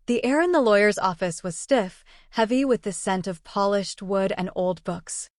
The air in the lawyer's office was stiff, heavy with the scent of polished wood and old books.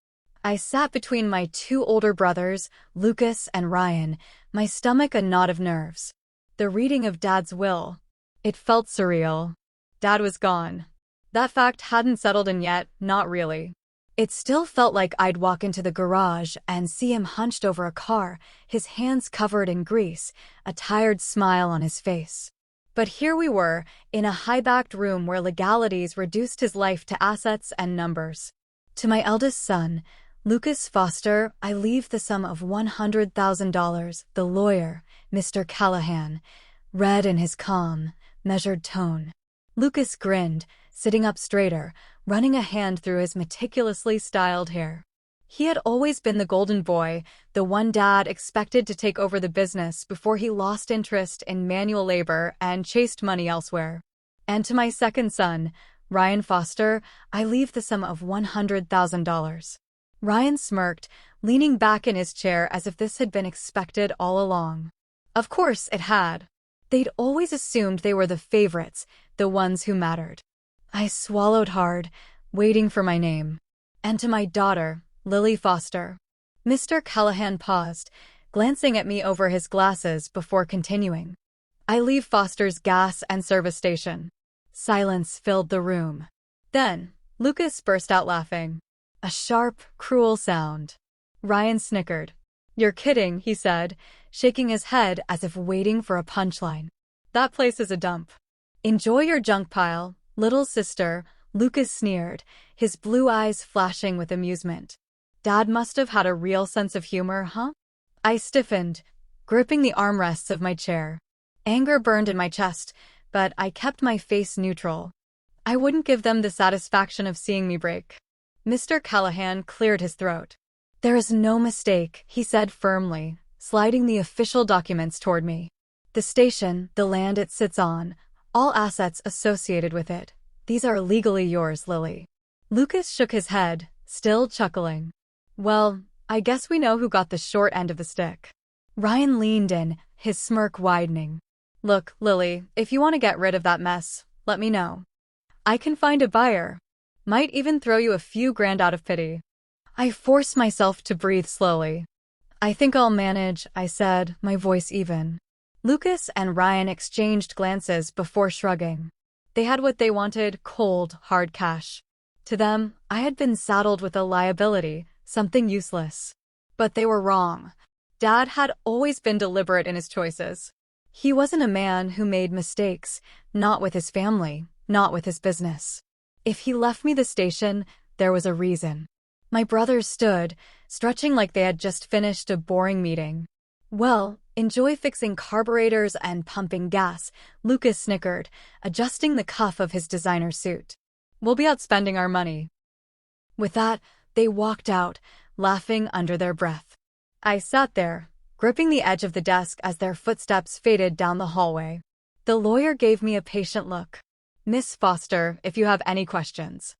I sat between my two older brothers, Lucas and Ryan, my stomach a knot of nerves. The reading of Dad's will. It felt surreal. Dad was gone. That fact hadn't settled in yet, not really. It still felt like I'd walk into the garage and see him hunched over a car, his hands covered in grease, a tired smile on his face. But here we were, in a high-backed room where legalities reduced his life to assets and numbers. To my eldest son, Lucas Foster, I leave the sum of $100,000, the lawyer, Mr. Callahan, read in his calm, measured tone. Lucas grinned, sitting up straighter, running a hand through his meticulously styled hair. He had always been the golden boy, the one Dad expected to take over the business before he lost interest in manual labor and chased money elsewhere. And to my second son, Ryan Foster, I leave the sum of $100,000. Ryan smirked, leaning back in his chair as if this had been expected all along. Of course it had. They'd always assumed they were the favorites, the ones who mattered. I swallowed hard, waiting for my name. And to my daughter, Lily Foster. Mr. Callahan paused, glancing at me over his glasses before continuing. I leave Foster's gas and service station. Silence filled the room. Then, Lucas burst out laughing. A sharp, cruel sound. Ryan snickered. You're kidding, he said, shaking his head as if waiting for a punchline. That place is a dump. Enjoy your junk pile, little sister, Lucas sneered, his blue eyes flashing with amusement. Dad must have had a real sense of humor, huh? I stiffened, gripping the armrests of my chair. Anger burned in my chest, but I kept my face neutral. I wouldn't give them the satisfaction of seeing me break. Mr. Callahan cleared his throat. There is no mistake, he said firmly, sliding the official documents toward me. The station, the land it sits on, all assets associated with it. These are legally yours, Lily. Lucas shook his head, still chuckling. Well, I guess we know who got the short end of the stick. Ryan leaned in, his smirk widening. Look, Lily, if you want to get rid of that mess, let me know. I can find a buyer. Might even throw you a few grand out of pity. I forced myself to breathe slowly. I think I'll manage, I said, my voice even. Lucas and Ryan exchanged glances before shrugging. They had what they wanted, cold, hard cash. To them, I had been saddled with a liability, something useless. But they were wrong. Dad had always been deliberate in his choices. He wasn't a man who made mistakes, not with his family, not with his business. If he left me the station, there was a reason. My brothers stood, stretching like they had just finished a boring meeting. Well, enjoy fixing carburetors and pumping gas, Lucas snickered, adjusting the cuff of his designer suit. We'll be out spending our money. With that, they walked out, laughing under their breath. I sat there, gripping the edge of the desk as their footsteps faded down the hallway. The lawyer gave me a patient look. Miss Foster, if you have any questions.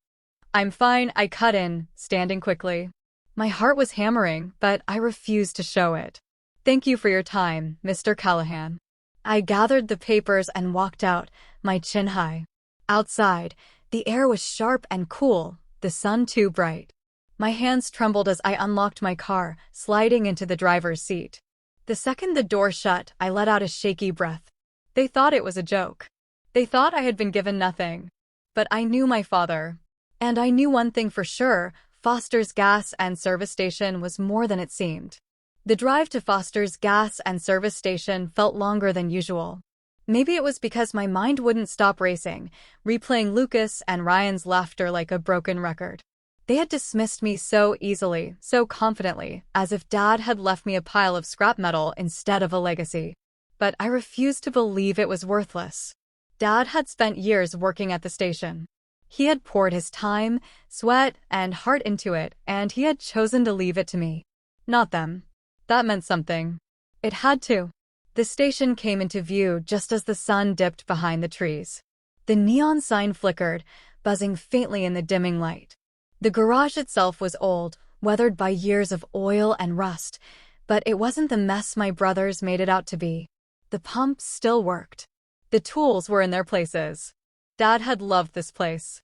I'm fine, I cut in, standing quickly. My heart was hammering, but I refused to show it. Thank you for your time, Mr. Callahan. I gathered the papers and walked out, my chin high. Outside, the air was sharp and cool, the sun too bright. My hands trembled as I unlocked my car, sliding into the driver's seat. The second the door shut, I let out a shaky breath. They thought it was a joke. They thought I had been given nothing. But I knew my father. And I knew one thing for sure, Foster's gas and service station was more than it seemed. The drive to Foster's gas and service station felt longer than usual. Maybe it was because my mind wouldn't stop racing, replaying Lucas and Ryan's laughter like a broken record. They had dismissed me so easily, so confidently, as if Dad had left me a pile of scrap metal instead of a legacy. But I refused to believe it was worthless. Dad had spent years working at the station. He had poured his time, sweat, and heart into it, and he had chosen to leave it to me. Not them. That meant something. It had to. The station came into view just as the sun dipped behind the trees. The neon sign flickered, buzzing faintly in the dimming light. The garage itself was old, weathered by years of oil and rust, but it wasn't the mess my brothers made it out to be. The pump still worked. The tools were in their places. Dad had loved this place.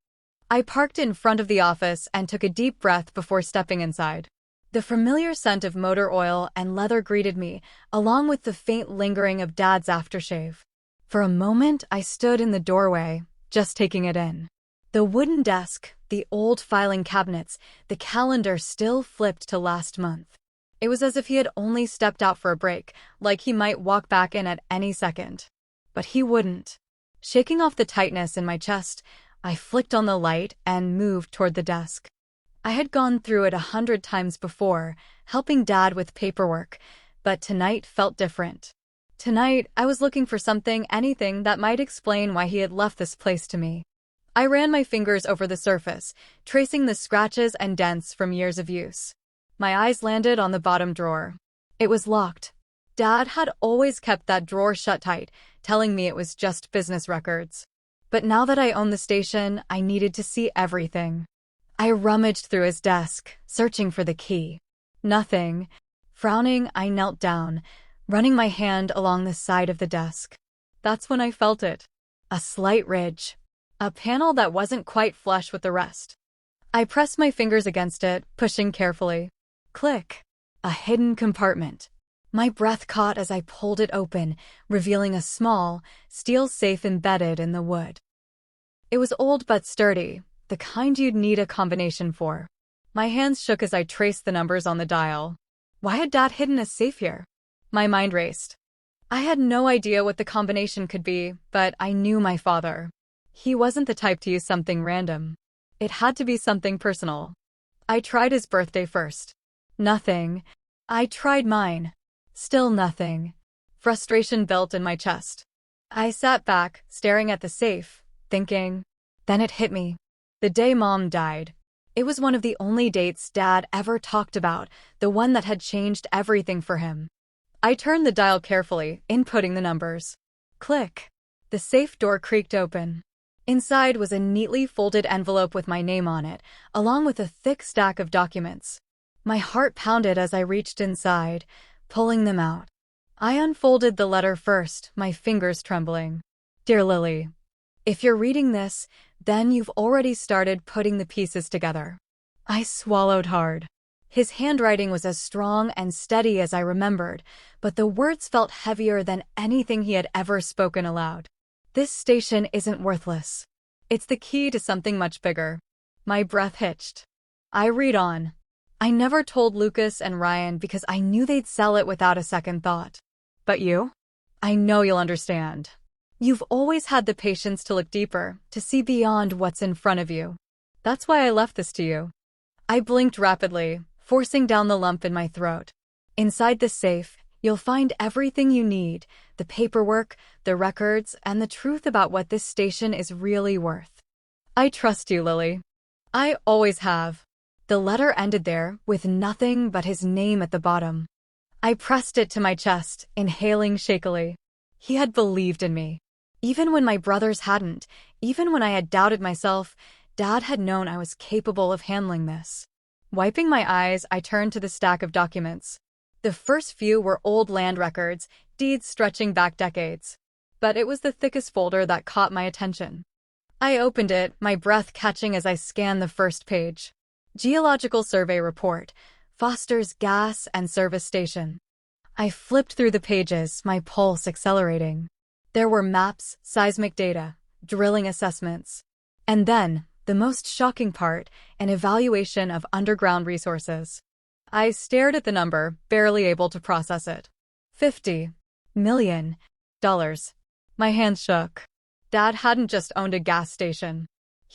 I parked in front of the office and took a deep breath before stepping inside. The familiar scent of motor oil and leather greeted me, along with the faint lingering of Dad's aftershave. For a moment, I stood in the doorway, just taking it in. The wooden desk, the old filing cabinets, the calendar still flipped to last month. It was as if he had only stepped out for a break, like he might walk back in at any second. But he wouldn't. Shaking off the tightness in my chest, I flicked on the light and moved toward the desk. I had gone through it 100 times before, helping Dad with paperwork, but tonight felt different. Tonight, I was looking for anything that might explain why he had left this place to me. I ran my fingers over the surface, tracing the scratches and dents from years of use. My eyes landed on the bottom drawer. It was locked. Dad had always kept that drawer shut tight, telling me it was just business records. But now that I owned the station, I needed to see everything. I rummaged through his desk, searching for the key. Nothing. Frowning, I knelt down, running my hand along the side of the desk. That's when I felt it. A slight ridge. A panel that wasn't quite flush with the rest. I pressed my fingers against it, pushing carefully. Click. A hidden compartment. My breath caught as I pulled it open, revealing a small, steel safe embedded in the wood. It was old but sturdy, the kind you'd need a combination for. My hands shook as I traced the numbers on the dial. Why had Dad hidden a safe here? My mind raced. I had no idea what the combination could be, but I knew my father. He wasn't the type to use something random. It had to be something personal. I tried his birthday first. Nothing. I tried mine. Still nothing. Frustration built in my chest. I sat back, staring at the safe, thinking. Then it hit me. The day Mom died. It was one of the only dates Dad ever talked about, the one that had changed everything for him. I turned the dial carefully, inputting the numbers. Click. The safe door creaked open. Inside was a neatly folded envelope with my name on it, along with a thick stack of documents. My heart pounded as I reached inside, pulling them out. I unfolded the letter first, my fingers trembling. Dear Lily, if you're reading this, then you've already started putting the pieces together. I swallowed hard. His handwriting was as strong and steady as I remembered, but the words felt heavier than anything he had ever spoken aloud. This station isn't worthless. It's the key to something much bigger. My breath hitched. I read on. I never told Lucas and Ryan because I knew they'd sell it without a second thought. But you? I know you'll understand. You've always had the patience to look deeper, to see beyond what's in front of you. That's why I left this to you. I blinked rapidly, forcing down the lump in my throat. Inside the safe, you'll find everything you need, the paperwork, the records, and the truth about what this station is really worth. I trust you, Lily. I always have. The letter ended there, with nothing but his name at the bottom. I pressed it to my chest, inhaling shakily. He had believed in me. Even when my brothers hadn't, even when I had doubted myself, Dad had known I was capable of handling this. Wiping my eyes, I turned to the stack of documents. The first few were old land records, deeds stretching back decades. But it was the thickest folder that caught my attention. I opened it, my breath catching as I scanned the first page. Geological Survey Report, Foster's Gas and Service Station. I flipped through the pages, my pulse accelerating. There were maps, seismic data, drilling assessments. And then, the most shocking part, an evaluation of underground resources. I stared at the number, barely able to process it. $50 million. My hands shook. Dad hadn't just owned a gas station.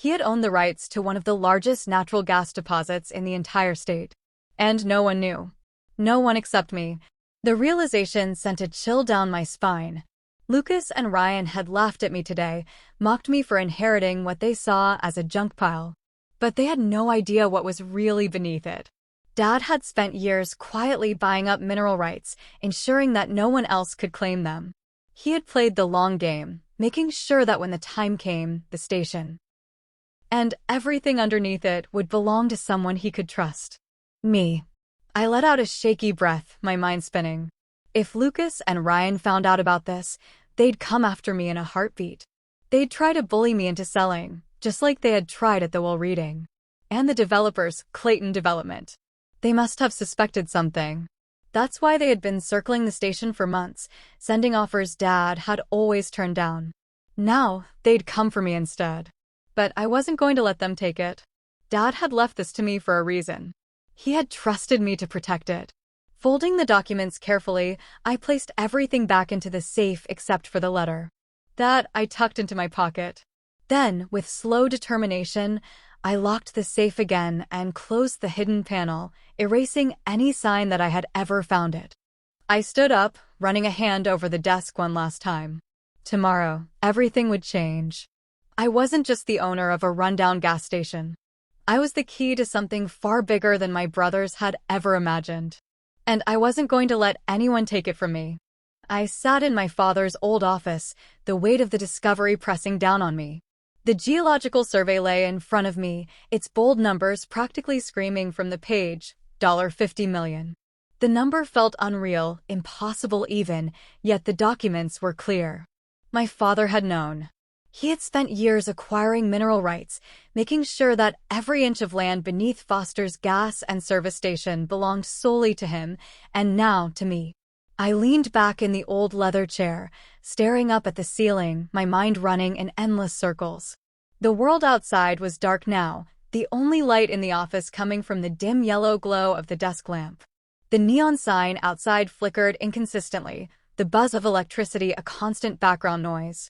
He had owned the rights to one of the largest natural gas deposits in the entire state. And no one knew. No one except me. The realization sent a chill down my spine. Lucas and Ryan had laughed at me today, mocked me for inheriting what they saw as a junk pile. But they had no idea what was really beneath it. Dad had spent years quietly buying up mineral rights, ensuring that no one else could claim them. He had played the long game, making sure that when the time came, the station and everything underneath it would belong to someone he could trust. Me. I let out a shaky breath, my mind spinning. If Lucas and Ryan found out about this, they'd come after me in a heartbeat. They'd try to bully me into selling, just like they had tried at the Will reading. And the developers, Clayton Development. They must have suspected something. That's why they had been circling the station for months, sending offers Dad had always turned down. Now, they'd come for me instead. But I wasn't going to let them take it. Dad had left this to me for a reason. He had trusted me to protect it. Folding the documents carefully, I placed everything back into the safe except for the letter. That I tucked into my pocket. Then, with slow determination, I locked the safe again and closed the hidden panel, erasing any sign that I had ever found it. I stood up, running a hand over the desk one last time. Tomorrow, everything would change. I wasn't just the owner of a rundown gas station. I was the key to something far bigger than my brothers had ever imagined. And I wasn't going to let anyone take it from me. I sat in my father's old office, the weight of the discovery pressing down on me. The geological survey lay in front of me, its bold numbers practically screaming from the page, $50 million. The number felt unreal, impossible even, yet the documents were clear. My father had known. He had spent years acquiring mineral rights, making sure that every inch of land beneath Foster's gas and service station belonged solely to him, and now to me. I leaned back in the old leather chair, staring up at the ceiling, my mind running in endless circles. The world outside was dark now, the only light in the office coming from the dim yellow glow of the desk lamp. The neon sign outside flickered inconsistently, the buzz of electricity a constant background noise.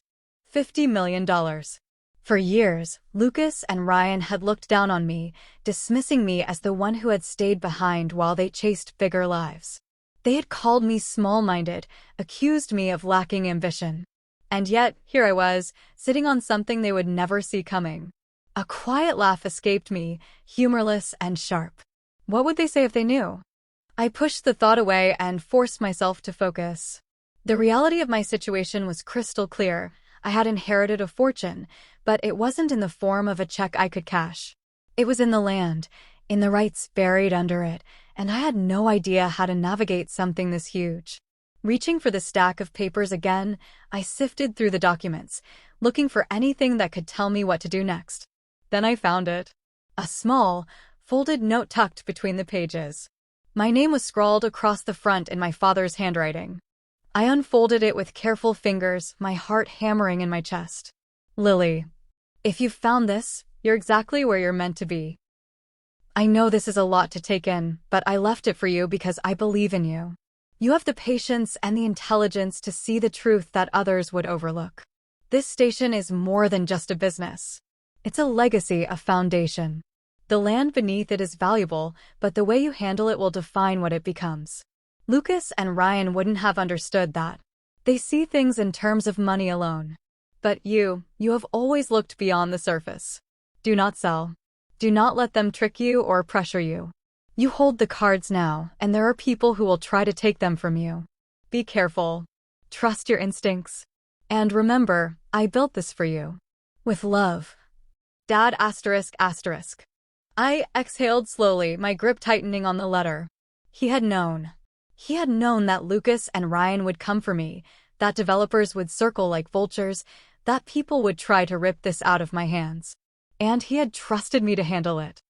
$50 million. For years, Lucas and Ryan had looked down on me, dismissing me as the one who had stayed behind while they chased bigger lives. They had called me small-minded, accused me of lacking ambition. And yet, here I was, sitting on something they would never see coming. A quiet laugh escaped me, humorless and sharp. What would they say if they knew? I pushed the thought away and forced myself to focus. The reality of my situation was crystal clear. I had inherited a fortune, but it wasn't in the form of a check I could cash. It was in the land, in the rights buried under it, and I had no idea how to navigate something this huge. Reaching for the stack of papers again, I sifted through the documents, looking for anything that could tell me what to do next. Then I found it. A small, folded note tucked between the pages. My name was scrawled across the front in my father's handwriting. I unfolded it with careful fingers, my heart hammering in my chest. Lily, if you've found this, you're exactly where you're meant to be. I know this is a lot to take in, but I left it for you because I believe in you. You have the patience and the intelligence to see the truth that others would overlook. This station is more than just a business. It's a legacy, a foundation. The land beneath it is valuable, but the way you handle it will define what it becomes. Lucas and Ryan wouldn't have understood that. They see things in terms of money alone. But you have always looked beyond the surface. Do not sell. Do not let them trick you or pressure you. You hold the cards now, and there are people who will try to take them from you. Be careful. Trust your instincts. And remember, I built this for you. With love. Dad ***. I exhaled slowly, my grip tightening on the letter. He had known. He had known that Lucas and Ryan would come for me, that developers would circle like vultures, that people would try to rip this out of my hands. And he had trusted me to handle it.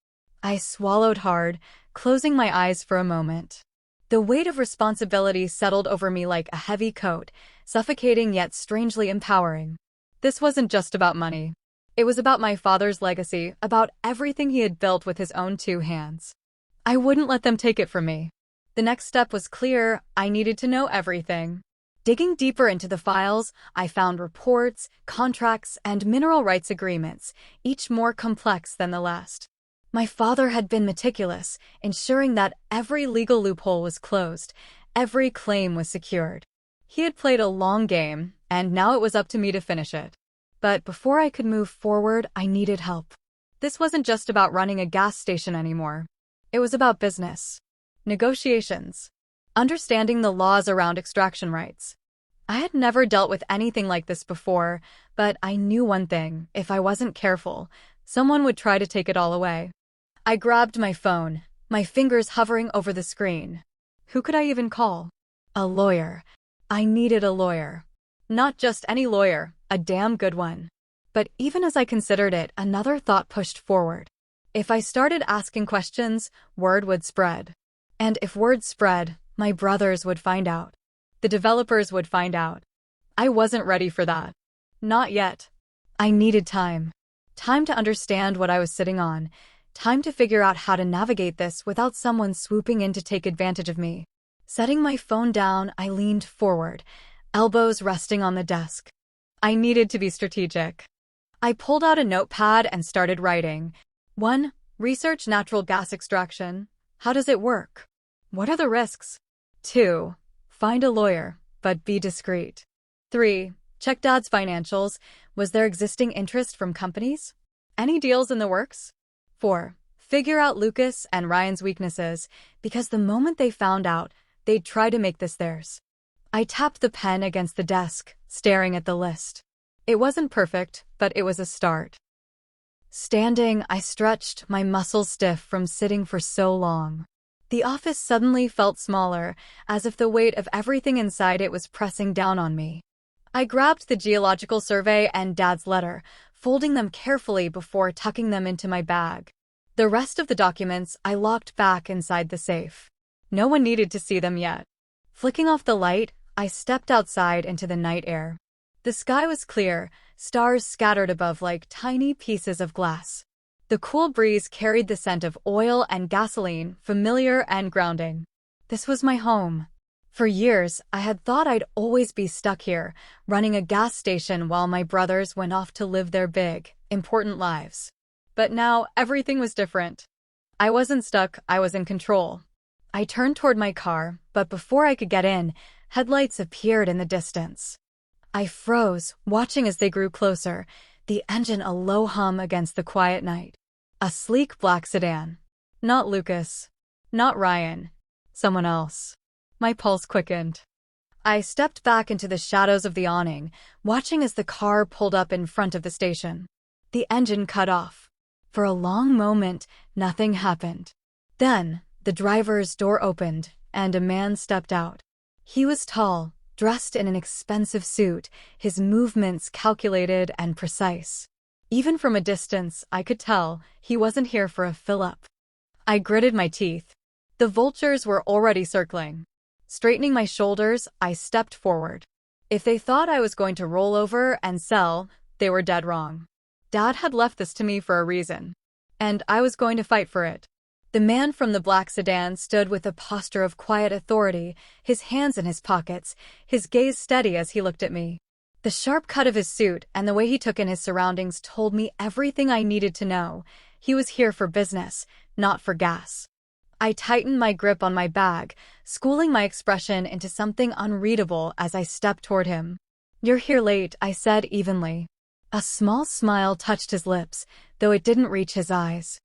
I swallowed hard, closing my eyes for a moment. The weight of responsibility settled over me like a heavy coat, suffocating yet strangely empowering. This wasn't just about money. It was about my father's legacy, about everything he had built with his own two hands. I wouldn't let them take it from me. The next step was clear. I needed to know everything. Digging deeper into the files, I found reports, contracts, and mineral rights agreements, each more complex than the last. My father had been meticulous, ensuring that every legal loophole was closed, every claim was secured. He had played a long game, and now it was up to me to finish it. But before I could move forward, I needed help. This wasn't just about running a gas station anymore. It was about business. Negotiations. Understanding the laws around extraction rights. I had never dealt with anything like this before, but I knew one thing: if I wasn't careful, someone would try to take it all away. I grabbed my phone, my fingers hovering over the screen. Who could I even call? A lawyer. I needed a lawyer. Not just any lawyer, a damn good one. But even as I considered it, another thought pushed forward. If I started asking questions, word would spread. And if word spread, my brothers would find out. The developers would find out. I wasn't ready for that. Not yet. I needed time. Time to understand what I was sitting on. Time to figure out how to navigate this without someone swooping in to take advantage of me. Setting my phone down, I leaned forward, elbows resting on the desk. I needed to be strategic. I pulled out a notepad and started writing. 1. Research natural gas extraction. How does it work? What are the risks? 2. Find a lawyer, but be discreet. 3. Check Dad's financials. Was there existing interest from companies? Any deals in the works? 4. Figure out Lucas and Ryan's weaknesses, because the moment they found out, they'd try to make this theirs. I tapped the pen against the desk, staring at the list. It wasn't perfect, but it was a start. Standing, I stretched, my muscles stiff from sitting for so long. The office suddenly felt smaller, as if the weight of everything inside it was pressing down on me. I grabbed the geological survey and Dad's letter, folding them carefully before tucking them into my bag. The rest of the documents I locked back inside the safe. No one needed to see them yet. Flicking off the light, I stepped outside into the night air. The sky was clear, stars scattered above like tiny pieces of glass. The cool breeze carried the scent of oil and gasoline, familiar and grounding. This was my home. For years, I had thought I'd always be stuck here, running a gas station while my brothers went off to live their big, important lives. But now, everything was different. I wasn't stuck, I was in control. I turned toward my car, but before I could get in, headlights appeared in the distance. I froze, watching as they grew closer, the engine a low hum against the quiet night. A sleek black sedan. Not Lucas. Not Ryan. Someone else. My pulse quickened. I stepped back into the shadows of the awning, watching as the car pulled up in front of the station. The engine cut off. For a long moment, nothing happened. Then, the driver's door opened, and a man stepped out. He was tall, dressed in an expensive suit, his movements calculated and precise. Even from a distance, I could tell he wasn't here for a fill-up. I gritted my teeth. The vultures were already circling. Straightening my shoulders, I stepped forward. If they thought I was going to roll over and sell, they were dead wrong. Dad had left this to me for a reason, and I was going to fight for it. The man from the black sedan stood with a posture of quiet authority, his hands in his pockets, his gaze steady as he looked at me. The sharp cut of his suit and the way he took in his surroundings told me everything I needed to know. He was here for business, not for gas. I tightened my grip on my bag, schooling my expression into something unreadable as I stepped toward him. "You're here late," I said evenly. A small smile touched his lips, though it didn't reach his eyes.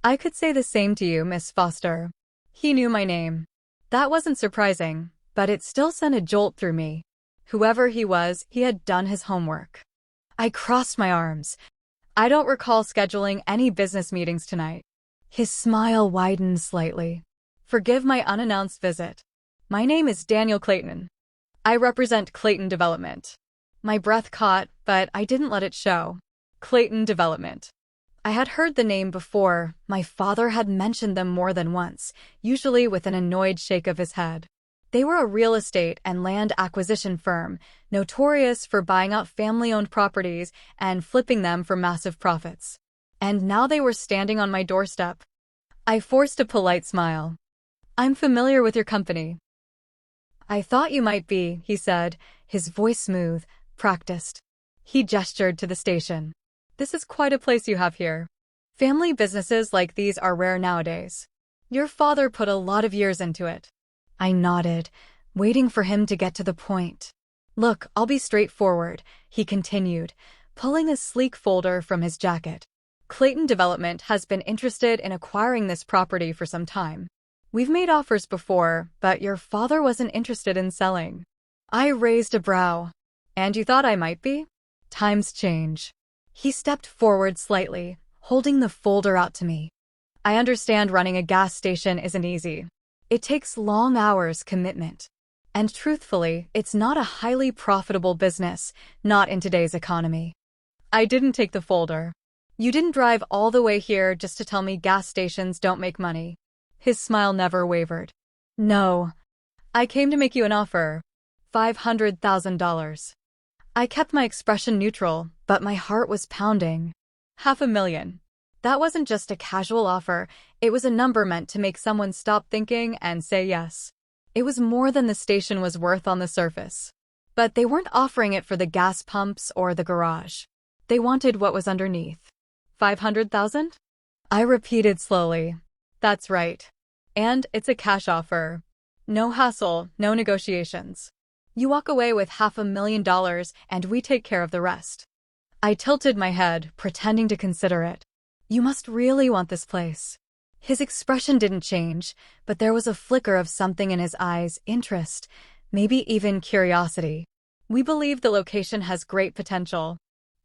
"I could say the same to you, Miss Foster." He knew my name. That wasn't surprising, but it still sent a jolt through me. Whoever he was, he had done his homework. I crossed my arms. "I don't recall scheduling any business meetings tonight." His smile widened slightly. "Forgive my unannounced visit. My name is Daniel Clayton. I represent Clayton Development." My breath caught, but I didn't let it show. Clayton Development. I had heard the name before. My father had mentioned them more than once, usually with an annoyed shake of his head. They were a real estate and land acquisition firm, notorious for buying out family-owned properties and flipping them for massive profits. And now they were standing on my doorstep. I forced a polite smile. "I'm familiar with your company." "I thought you might be," he said, his voice smooth, practiced. He gestured to the station. "This is quite a place you have here. Family businesses like these are rare nowadays. Your father put a lot of years into it." I nodded, waiting for him to get to the point. "Look, I'll be straightforward," he continued, pulling a sleek folder from his jacket. "Clayton Development has been interested in acquiring this property for some time. We've made offers before, but your father wasn't interested in selling." I raised a brow. "And you thought I might be?" "Times change." He stepped forward slightly, holding the folder out to me. "I understand running a gas station isn't easy. It takes long hours commitment. And truthfully, it's not a highly profitable business, not in today's economy." I didn't take the folder. You didn't drive all the way here just to tell me gas stations don't make money. His smile never wavered. No. I came to make you an offer. $500,000. I kept my expression neutral, but my heart was pounding. $500,000. That wasn't just a casual offer, it was a number meant to make someone stop thinking and say yes. It was more than the station was worth on the surface. But they weren't offering it for the gas pumps or the garage. They wanted what was underneath. 500,000? I repeated slowly. That's right. And it's a cash offer. No hassle, no negotiations. You walk away with $500,000 and we take care of the rest. I tilted my head, pretending to consider it. You must really want this place. His expression didn't change, but there was a flicker of something in his eyes, interest, maybe even curiosity. We believe the location has great potential.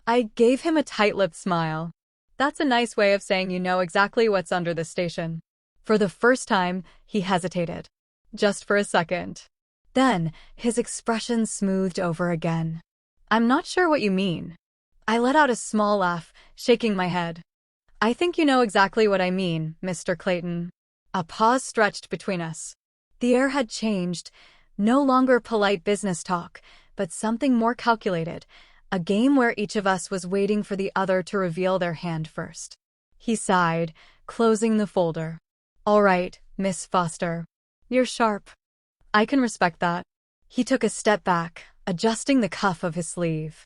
I gave him a tight-lipped smile. That's a nice way of saying you know exactly what's under the station. For the first time, he hesitated. Just for a second. Then, his expression smoothed over again. I'm not sure what you mean. I let out a small laugh, shaking my head. I think you know exactly what I mean, Mr. Clayton. A pause stretched between us. The air had changed, no longer polite business talk, but something more calculated, a game where each of us was waiting for the other to reveal their hand first. He sighed, closing the folder. All right, Miss Foster. You're sharp. I can respect that. He took a step back, adjusting the cuff of his sleeve.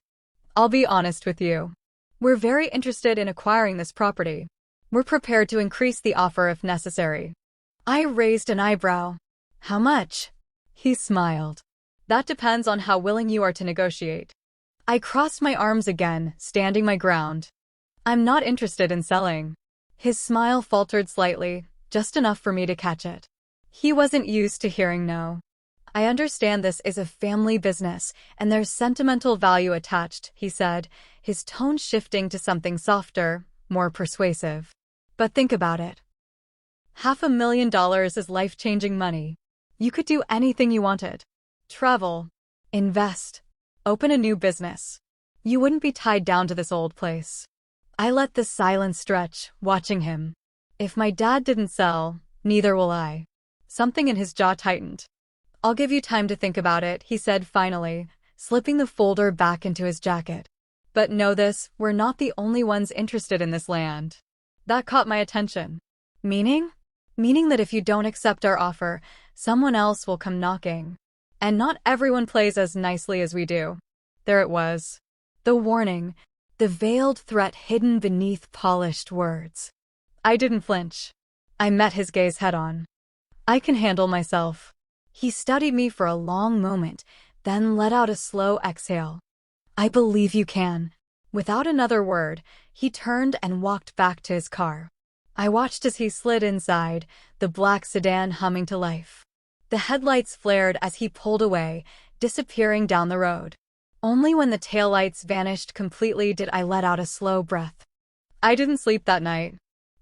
I'll be honest with you. We're very interested in acquiring this property. We're prepared to increase the offer if necessary. I raised an eyebrow. How much? He smiled. That depends on how willing you are to negotiate. I crossed my arms again, standing my ground. I'm not interested in selling. His smile faltered slightly, just enough for me to catch it. He wasn't used to hearing no. I understand this is a family business, and there's sentimental value attached, he said, his tone shifting to something softer, more persuasive. But think about it. $500,000 is life-changing money. You could do anything you wanted. Travel. Invest. Open a new business. You wouldn't be tied down to this old place. I let the silence stretch, watching him. If my dad didn't sell, neither will I. Something in his jaw tightened. I'll give you time to think about it, he said finally, slipping the folder back into his jacket. But know this, we're not the only ones interested in this land. That caught my attention. Meaning? Meaning that if you don't accept our offer, someone else will come knocking. And not everyone plays as nicely as we do. There it was. The warning, the veiled threat hidden beneath polished words. I didn't flinch. I met his gaze head-on. I can handle myself. He studied me for a long moment, then let out a slow exhale. I believe you can. Without another word, he turned and walked back to his car. I watched as he slid inside, the black sedan humming to life. The headlights flared as he pulled away, disappearing down the road. Only when the taillights vanished completely did I let out a slow breath. I didn't sleep that night.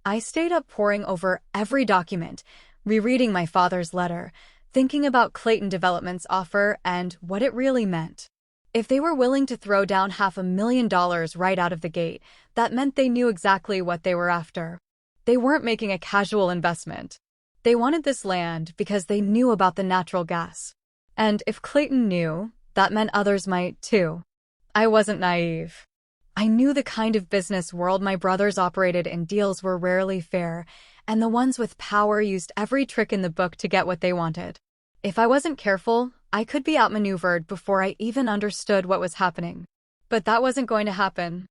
I stayed up poring over every document, rereading my father's letter, thinking about Clayton Development's offer and what it really meant. If they were willing to throw down $500,000 right out of the gate, that meant they knew exactly what they were after. They weren't making a casual investment. They wanted this land because they knew about the natural gas. And if Clayton knew, that meant others might too. I wasn't naive. I knew the kind of business world my brothers operated in. Deals were rarely fair, and the ones with power used every trick in the book to get what they wanted. If I wasn't careful, I could be outmaneuvered before I even understood what was happening. But that wasn't going to happen.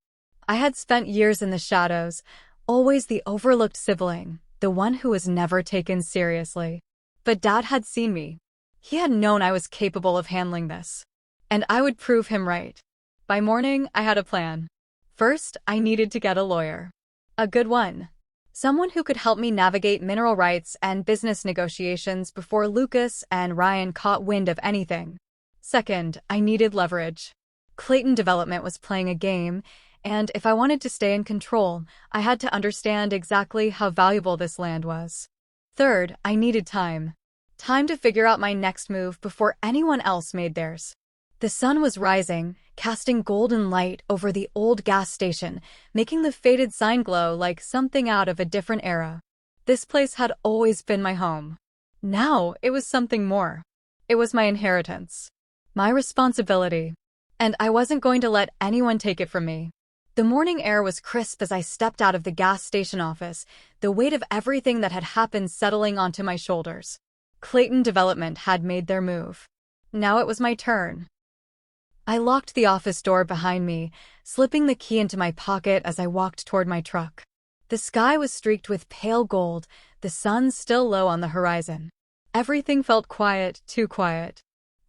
I had spent years in the shadows, always the overlooked sibling, the one who was never taken seriously. But Dad had seen me. He had known I was capable of handling this. And I would prove him right. By morning, I had a plan. First, I needed to get a lawyer. A good one. Someone who could help me navigate mineral rights and business negotiations before Lucas and Ryan caught wind of anything. Second, I needed leverage. Clayton Development was playing a game, and if I wanted to stay in control, I had to understand exactly how valuable this land was. Third, I needed time. Time to figure out my next move before anyone else made theirs. The sun was rising, casting golden light over the old gas station, making the faded sign glow like something out of a different era. This place had always been my home. Now it was something more. It was my inheritance. My responsibility. And I wasn't going to let anyone take it from me. The morning air was crisp as I stepped out of the gas station office, the weight of everything that had happened settling onto my shoulders. Clayton Development had made their move. Now it was my turn. I locked the office door behind me, slipping the key into my pocket as I walked toward my truck. The sky was streaked with pale gold, the sun still low on the horizon. Everything felt quiet, too quiet.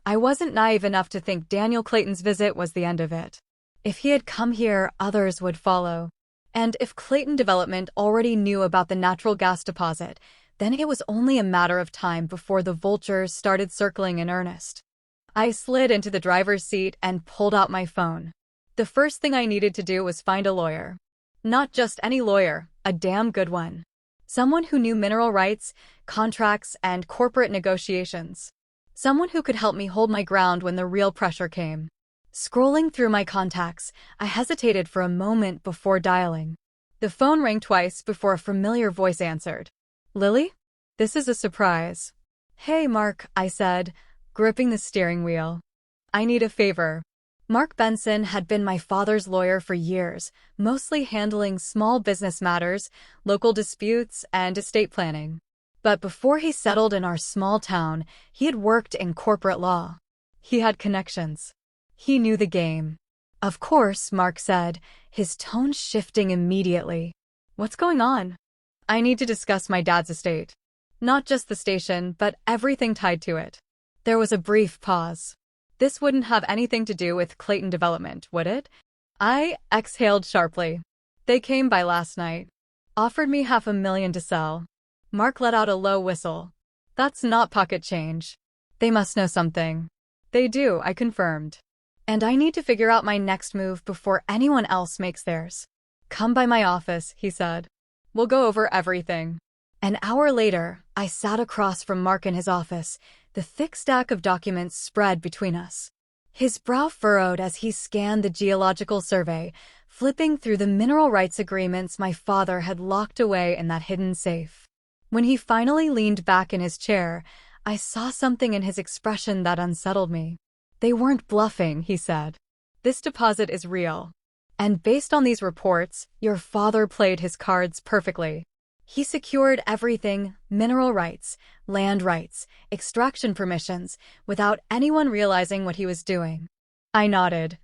I wasn't naive enough to think Daniel Clayton's visit was the end of it. If he had come here, others would follow. And if Clayton Development already knew about the natural gas deposit, then it was only a matter of time before the vultures started circling in earnest. I slid into the driver's seat and pulled out my phone. The first thing I needed to do was find a lawyer. Not just any lawyer, a damn good one. Someone who knew mineral rights, contracts, and corporate negotiations. Someone who could help me hold my ground when the real pressure came. Scrolling through my contacts, I hesitated for a moment before dialing. The phone rang twice before a familiar voice answered. Lily? This is a surprise. Hey, Mark, I said, gripping the steering wheel. I need a favor. Mark Benson had been my father's lawyer for years, mostly handling small business matters, local disputes, and estate planning. But before he settled in our small town, he had worked in corporate law. He had connections. He knew the game. Of course, Mark said, his tone shifting immediately. What's going on? I need to discuss my dad's estate. Not just the station, but everything tied to it. There was a brief pause. This wouldn't have anything to do with Clayton Development, would it? I exhaled sharply. They came by last night. Offered me $500,000 to sell. Mark let out a low whistle. That's not pocket change. They must know something. They do, I confirmed. And I need to figure out my next move before anyone else makes theirs. Come by my office, he said. We'll go over everything. An hour later, I sat across from Mark in his office, the thick stack of documents spread between us. His brow furrowed as he scanned the geological survey, flipping through the mineral rights agreements my father had locked away in that hidden safe. When he finally leaned back in his chair, I saw something in his expression that unsettled me. They weren't bluffing, he said. This deposit is real. And based on these reports, your father played his cards perfectly. He secured everything, mineral rights, land rights, extraction permissions, without anyone realizing what he was doing. I nodded.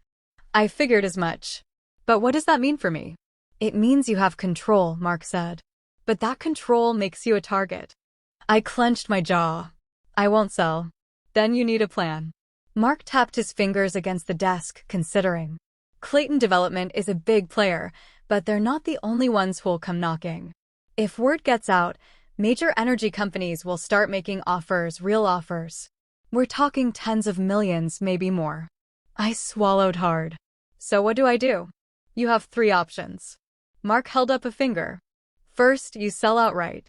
I figured as much. But what does that mean for me? It means you have control, Mark said. But that control makes you a target. I clenched my jaw. I won't sell. Then you need a plan. Mark tapped his fingers against the desk, considering. Clayton Development is a big player, but they're not the only ones who'll come knocking. If word gets out, major energy companies will start making offers, real offers. We're talking tens of millions, maybe more. I swallowed hard. So what do I do? You have 3 options. Mark held up a finger. First, you sell outright.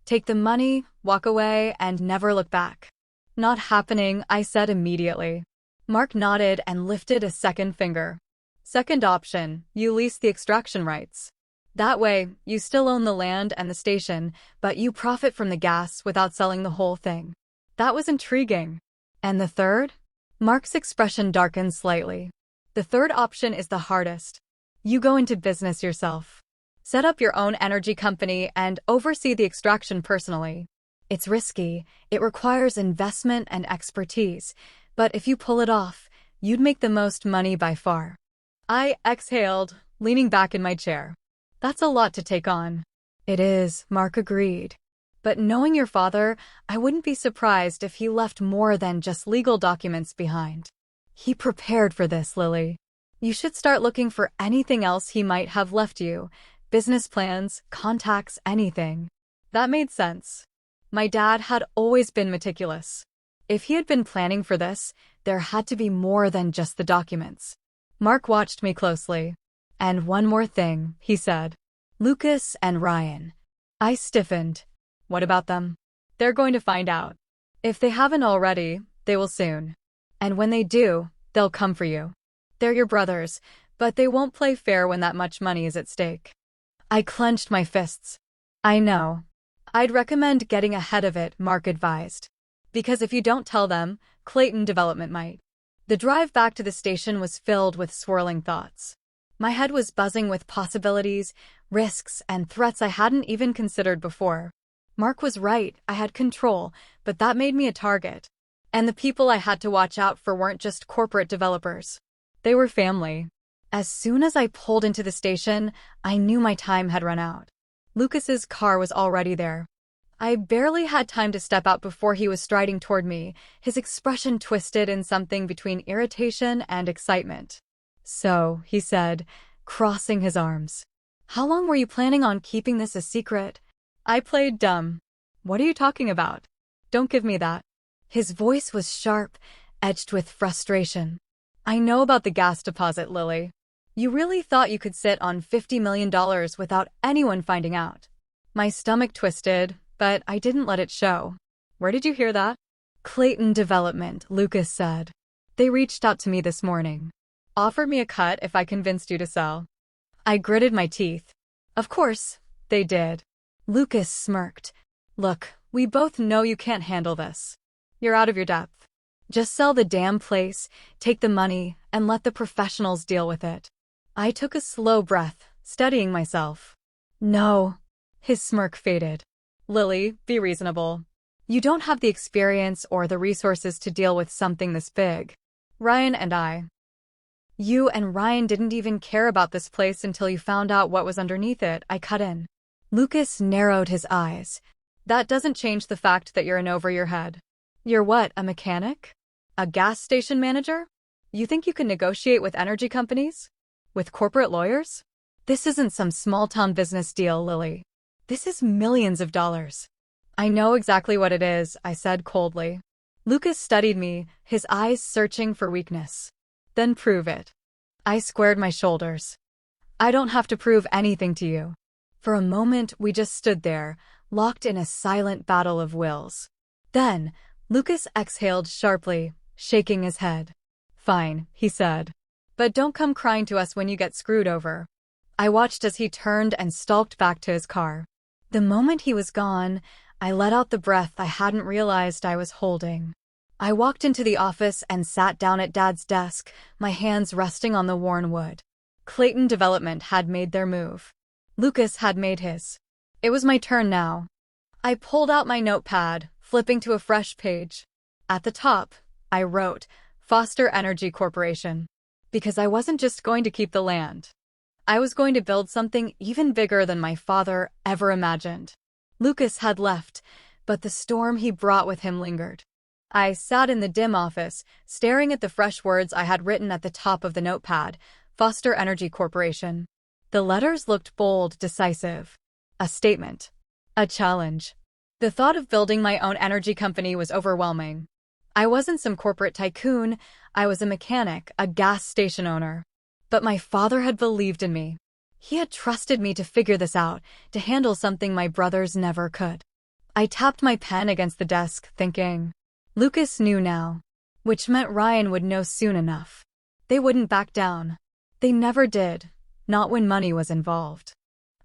Take the money, walk away, and never look back. Not happening, I said immediately. Mark nodded and lifted a second finger. Second option, you lease the extraction rights. That way, you still own the land and the station, but you profit from the gas without selling the whole thing. That was intriguing. And the third? Mark's expression darkened slightly. The third option is the hardest. You go into business yourself. Set up your own energy company and oversee the extraction personally. It's risky, it requires investment and expertise, but if you pull it off, you'd make the most money by far. I exhaled, leaning back in my chair. That's a lot to take on. It is, Mark agreed. But knowing your father, I wouldn't be surprised if he left more than just legal documents behind. He prepared for this, Lily. You should start looking for anything else he might have left you. Business plans, contacts, anything. That made sense. My dad had always been meticulous. If he had been planning for this, there had to be more than just the documents. Mark watched me closely. And one more thing, he said. Lucas and Ryan. I stiffened. What about them? They're going to find out. If they haven't already, they will soon. And when they do, they'll come for you. They're your brothers, but they won't play fair when that much money is at stake. I clenched my fists. I know. I'd recommend getting ahead of it, Mark advised. Because if you don't tell them, Clayton Development might. The drive back to the station was filled with swirling thoughts. My head was buzzing with possibilities, risks, and threats I hadn't even considered before. Mark was right, I had control, but that made me a target. And the people I had to watch out for weren't just corporate developers. They were family. As soon as I pulled into the station, I knew my time had run out. Lucas's car was already there. I barely had time to step out before he was striding toward me, his expression twisted in something between irritation and excitement. So, he said, crossing his arms. How long were you planning on keeping this a secret? I played dumb. What are you talking about? Don't give me that. His voice was sharp, edged with frustration. I know about the gas deposit, Lily. You really thought you could sit on $50 million without anyone finding out. My stomach twisted, but I didn't let it show. Where did you hear that? Clayton Development, Lucas said. They reached out to me this morning. Offered me a cut if I convinced you to sell. I gritted my teeth. Of course, they did. Lucas smirked. Look, we both know you can't handle this. You're out of your depth. Just sell the damn place, take the money, and let the professionals deal with it. I took a slow breath, steadying myself. No. His smirk faded. Lily, be reasonable. You don't have the experience or the resources to deal with something this big. Ryan and I. You and Ryan didn't even care about this place until you found out what was underneath it, I cut in. Lucas narrowed his eyes. That doesn't change the fact that you're in over your head. You're what, a mechanic? A gas station manager? You think you can negotiate with energy companies? With corporate lawyers? This isn't some small-town business deal, Lily. This is millions of dollars. I know exactly what it is, I said coldly. Lucas studied me, his eyes searching for weakness. Then prove it. I squared my shoulders. I don't have to prove anything to you. For a moment, we just stood there, locked in a silent battle of wills. Then, Lucas exhaled sharply, shaking his head. Fine, he said. But don't come crying to us when you get screwed over. I watched as he turned and stalked back to his car. The moment he was gone, I let out the breath I hadn't realized I was holding. I walked into the office and sat down at Dad's desk, my hands resting on the worn wood. Clayton Development had made their move. Lucas had made his. It was my turn now. I pulled out my notepad, flipping to a fresh page. At the top, I wrote, Foster Energy Corporation. Because I wasn't just going to keep the land. I was going to build something even bigger than my father ever imagined. Lucas had left, but the storm he brought with him lingered. I sat in the dim office, staring at the fresh words I had written at the top of the notepad, Foster Energy Corporation. The letters looked bold, decisive. A statement. A challenge. The thought of building my own energy company was overwhelming. I wasn't some corporate tycoon, I was a mechanic, a gas station owner. But my father had believed in me. He had trusted me to figure this out, to handle something my brothers never could. I tapped my pen against the desk, thinking. Lucas knew now. Which meant Ryan would know soon enough. They wouldn't back down. They never did. Not when money was involved.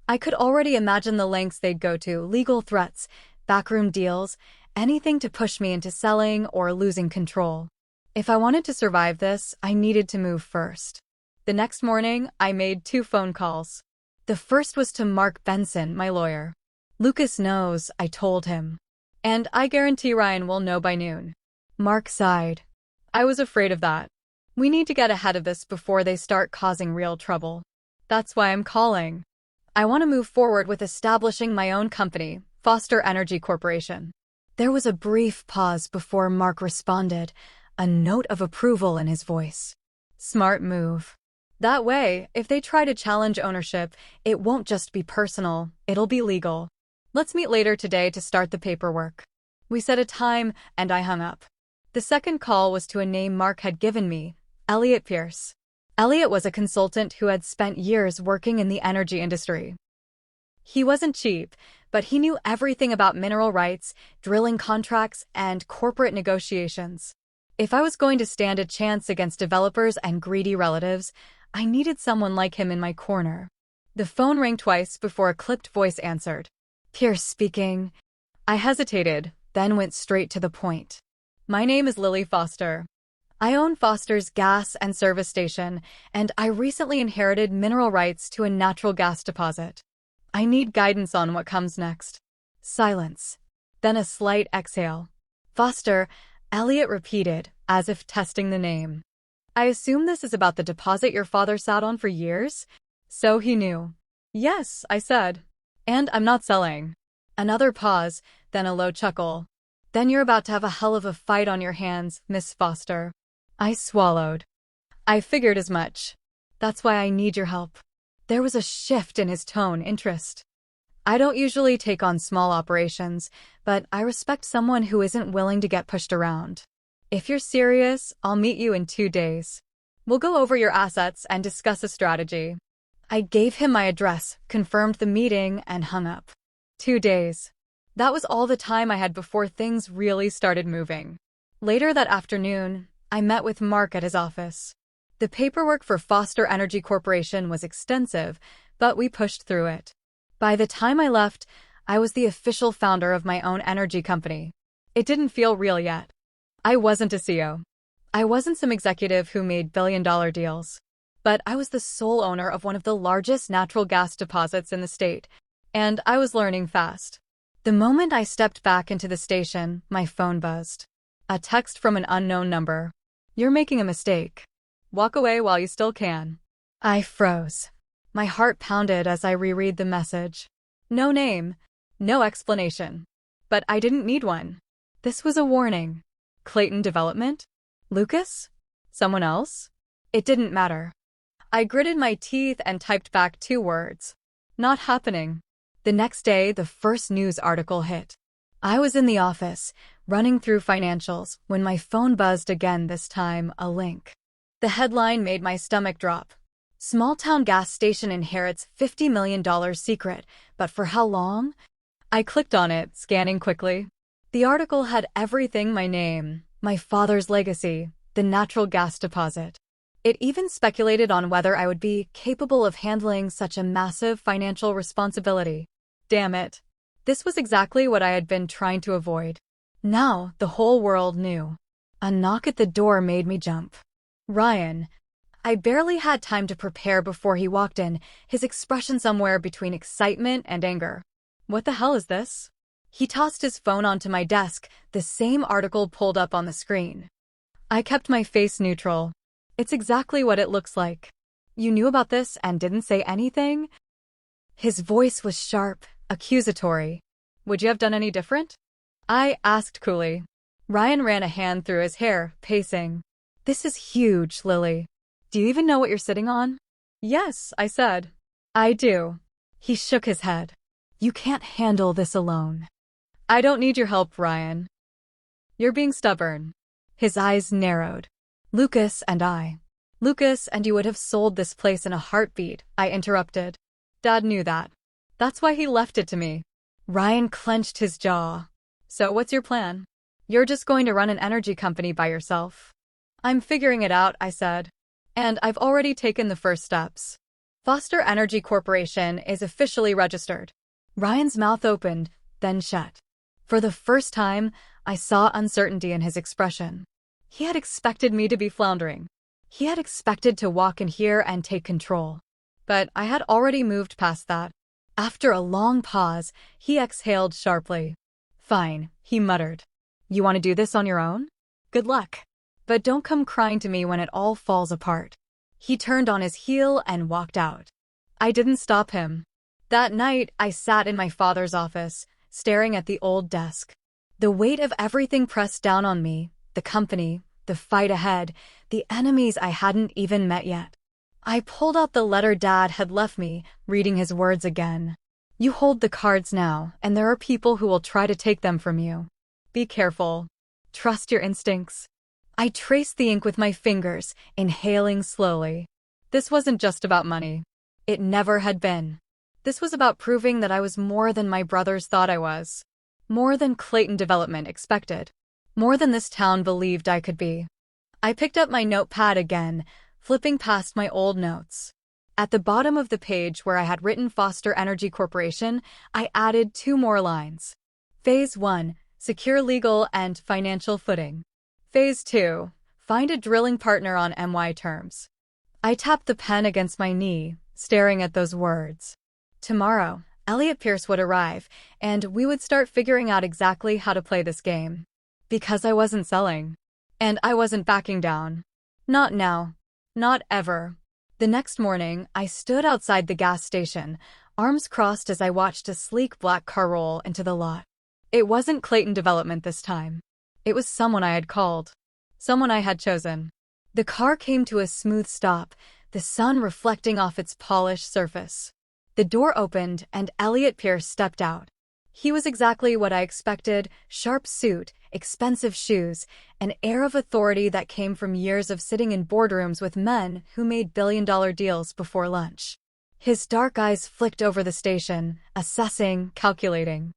I could already imagine the lengths they'd go to, legal threats, backroom deals, anything to push me into selling or losing control. If I wanted to survive this, I needed to move first. The next morning, I made 2 phone calls. The first was to Mark Benson, my lawyer. Lucas knows, I told him. And I guarantee Ryan will know by noon. Mark sighed. I was afraid of that. We need to get ahead of this before they start causing real trouble. That's why I'm calling. I want to move forward with establishing my own company, Foster Energy Corporation. There was a brief pause before Mark responded, a note of approval in his voice. Smart move. That way, if they try to challenge ownership, it won't just be personal, it'll be legal. Let's meet later today to start the paperwork. We set a time, and I hung up. The second call was to a name Mark had given me, Elliot Pierce. Elliot was a consultant who had spent years working in the energy industry. He wasn't cheap, but he knew everything about mineral rights, drilling contracts, and corporate negotiations. If I was going to stand a chance against developers and greedy relatives, I needed someone like him in my corner. The phone rang twice before a clipped voice answered. Pierce speaking. I hesitated, then went straight to the point. My name is Lily Foster. I own Foster's gas and service station, and I recently inherited mineral rights to a natural gas deposit. I need guidance on what comes next. Silence. Then a slight exhale. Foster, Elliot repeated, as if testing the name. I assume this is about the deposit your father sat on for years? So he knew. Yes, I said. And I'm not selling. Another pause, then a low chuckle. Then you're about to have a hell of a fight on your hands, Miss Foster. I swallowed. I figured as much. That's why I need your help. There was a shift in his tone, interest. I don't usually take on small operations, but I respect someone who isn't willing to get pushed around. If you're serious, I'll meet you in 2 days. We'll go over your assets and discuss a strategy. I gave him my address, confirmed the meeting, and hung up. 2 days. That was all the time I had before things really started moving. Later that afternoon, I met with Mark at his office. The paperwork for Foster Energy Corporation was extensive, but we pushed through it. By the time I left, I was the official founder of my own energy company. It didn't feel real yet. I wasn't a CEO. I wasn't some executive who made billion-dollar deals. But I was the sole owner of one of the largest natural gas deposits in the state, and I was learning fast. The moment I stepped back into the station, my phone buzzed. A text from an unknown number. You're making a mistake. Walk away while you still can. I froze. My heart pounded as I reread the message. No name, no explanation. But I didn't need one. This was a warning. Clayton Development? Lucas? Someone else? It didn't matter. I gritted my teeth and typed back 2 words. Not happening. The next day, the first news article hit. I was in the office, running through financials, when my phone buzzed again, this time a link. The headline made my stomach drop. Small-town gas station inherits $50 million secret, but for how long? I clicked on it, scanning quickly. The article had everything: my name, my father's legacy, the natural gas deposit. It even speculated on whether I would be capable of handling such a massive financial responsibility. Damn it. This was exactly what I had been trying to avoid. Now, the whole world knew. A knock at the door made me jump. Ryan. I barely had time to prepare before he walked in, his expression somewhere between excitement and anger. What the hell is this? He tossed his phone onto my desk, the same article pulled up on the screen. I kept my face neutral. It's exactly what it looks like. You knew about this and didn't say anything? His voice was sharp, accusatory. Would you have done any different? I asked coolly. Ryan ran a hand through his hair, pacing. This is huge, Lily. Do you even know what you're sitting on? Yes, I said. I do. He shook his head. You can't handle this alone. I don't need your help, Ryan. You're being stubborn. His eyes narrowed. Lucas and I. Lucas and you would have sold this place in a heartbeat, I interrupted. Dad knew that. That's why he left it to me. Ryan clenched his jaw. So what's your plan? You're just going to run an energy company by yourself? I'm figuring it out, I said. And I've already taken the first steps. Foster Energy Corporation is officially registered. Ryan's mouth opened, then shut. For the first time, I saw uncertainty in his expression. He had expected me to be floundering. He had expected to walk in here and take control. But I had already moved past that. After a long pause, he exhaled sharply. Fine, he muttered. You want to do this on your own? Good luck. But don't come crying to me when it all falls apart. He turned on his heel and walked out. I didn't stop him. That night, I sat in my father's office, staring at the old desk. The weight of everything pressed down on me, the company, the fight ahead, the enemies I hadn't even met yet. I pulled out the letter Dad had left me, reading his words again. You hold the cards now, and there are people who will try to take them from you. Be careful. Trust your instincts. I traced the ink with my fingers, inhaling slowly. This wasn't just about money. It never had been. This was about proving that I was more than my brothers thought I was. More than Clayton Development expected. More than this town believed I could be. I picked up my notepad again, flipping past my old notes. At the bottom of the page where I had written Foster Energy Corporation, I added 2 more lines. Phase 1, secure legal and financial footing. Phase 2, find a drilling partner on MY terms. I tapped the pen against my knee, staring at those words. Tomorrow, Elliot Pierce would arrive, and we would start figuring out exactly how to play this game. Because I wasn't selling. And I wasn't backing down. Not now. Not ever. The next morning, I stood outside the gas station, arms crossed as I watched a sleek black car roll into the lot. It wasn't Clayton Development this time. It was someone I had called. Someone I had chosen. The car came to a smooth stop, the sun reflecting off its polished surface. The door opened and Elliot Pierce stepped out. He was exactly what I expected: sharp suit, expensive shoes, an air of authority that came from years of sitting in boardrooms with men who made billion-dollar deals before lunch. His dark eyes flicked over the station, assessing, calculating.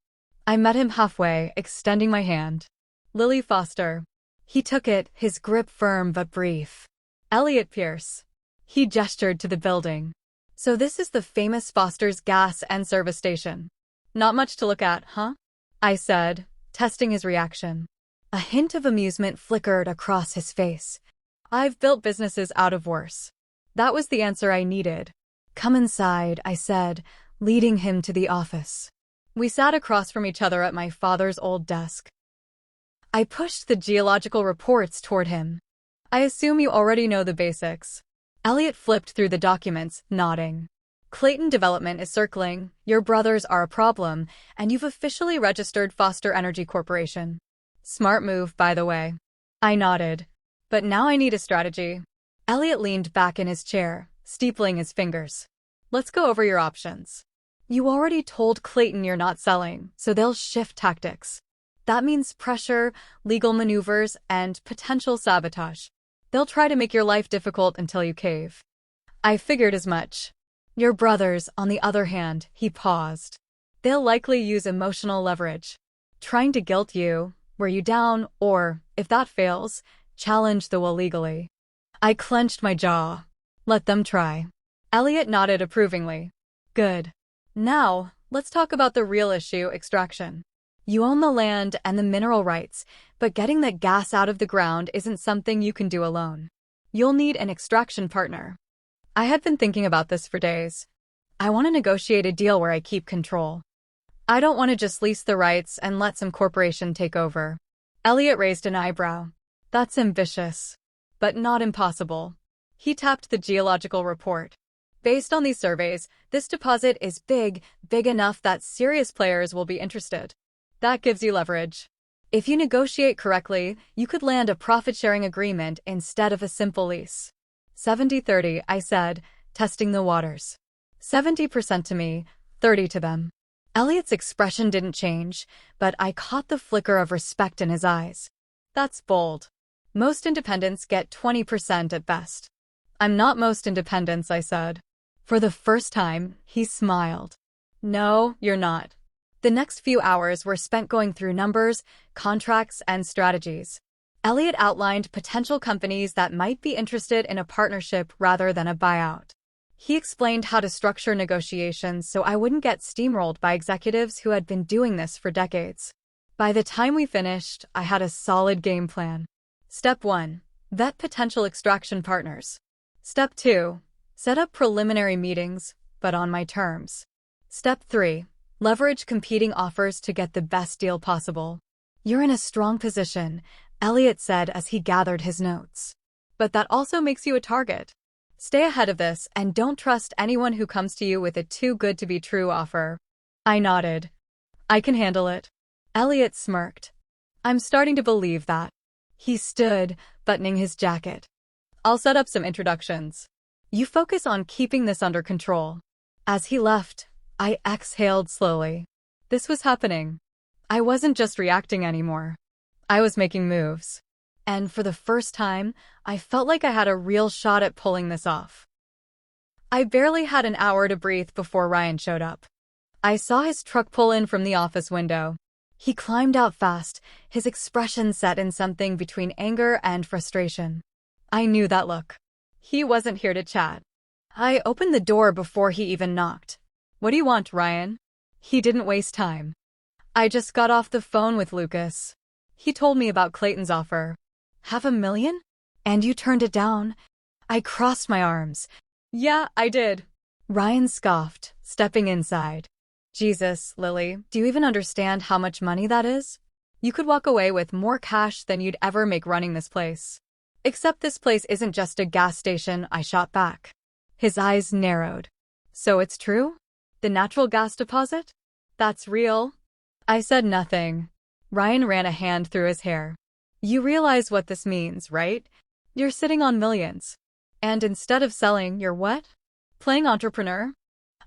I met him halfway, extending my hand. Lily Foster. He took it, his grip firm but brief. Elliot Pierce. He gestured to the building. So this is the famous Foster's gas and service station. Not much to look at, huh? I said, testing his reaction. A hint of amusement flickered across his face. I've built businesses out of worse. That was the answer I needed. Come inside, I said, leading him to the office. We sat across from each other at my father's old desk. I pushed the geological reports toward him. I assume you already know the basics. Elliot flipped through the documents, nodding. Clayton Development is circling, your brothers are a problem, and you've officially registered Foster Energy Corporation. Smart move, by the way. I nodded. But now I need a strategy. Elliot leaned back in his chair, steepling his fingers. Let's go over your options. You already told Clayton you're not selling, so they'll shift tactics. That means pressure, legal maneuvers, and potential sabotage. They'll try to make your life difficult until you cave. I figured as much. Your brothers, on the other hand, he paused. They'll likely use emotional leverage. Trying to guilt you, wear you down, or, if that fails, challenge the will legally. I clenched my jaw. Let them try. Elliot nodded approvingly. Good. Now, let's talk about the real issue: extraction. You own the land and the mineral rights, but getting that gas out of the ground isn't something you can do alone. You'll need an extraction partner. I had been thinking about this for days. I want to negotiate a deal where I keep control. I don't want to just lease the rights and let some corporation take over. Elliot raised an eyebrow. That's ambitious. But not impossible. He tapped the geological report. Based on these surveys, this deposit is big enough that serious players will be interested. That gives you leverage. If you negotiate correctly, you could land a profit-sharing agreement instead of a simple lease. 70-30, I said, testing the waters. 70% to me, 30% to them. Elliot's expression didn't change, but I caught the flicker of respect in his eyes. That's bold. Most independents get 20% at best. I'm not most independents, I said. For the first time, he smiled. No, you're not. The next few hours were spent going through numbers, contracts, and strategies. Elliot outlined potential companies that might be interested in a partnership rather than a buyout. He explained how to structure negotiations so I wouldn't get steamrolled by executives who had been doing this for decades. By the time we finished, I had a solid game plan. Step 1. Vet potential extraction partners. Step 2. Set up preliminary meetings, but on my terms. Step 3. Leverage competing offers to get the best deal possible. You're in a strong position, Elliot said as he gathered his notes. But that also makes you a target. Stay ahead of this and don't trust anyone who comes to you with a too-good-to-be-true offer. I nodded. I can handle it. Elliot smirked. I'm starting to believe that. He stood, buttoning his jacket. I'll set up some introductions. You focus on keeping this under control. As he left, I exhaled slowly. This was happening. I wasn't just reacting anymore. I was making moves. And for the first time, I felt like I had a real shot at pulling this off. I barely had an hour to breathe before Ryan showed up. I saw his truck pull in from the office window. He climbed out fast, his expression set in something between anger and frustration. I knew that look. He wasn't here to chat. I opened the door before he even knocked. "What do you want, Ryan?" He didn't waste time. "I just got off the phone with Lucas. He told me about Clayton's offer." "500,000? And you turned it down?" I crossed my arms. "Yeah, I did." Ryan scoffed, stepping inside. "Jesus, Lily, do you even understand how much money that is? You could walk away with more cash than you'd ever make running this place." "Except this place isn't just a gas station," I shot back. His eyes narrowed. "So it's true? The natural gas deposit? That's real?" I said nothing. Ryan ran a hand through his hair. "You realize what this means, right? You're sitting on millions. And instead of selling, you're what? Playing entrepreneur?"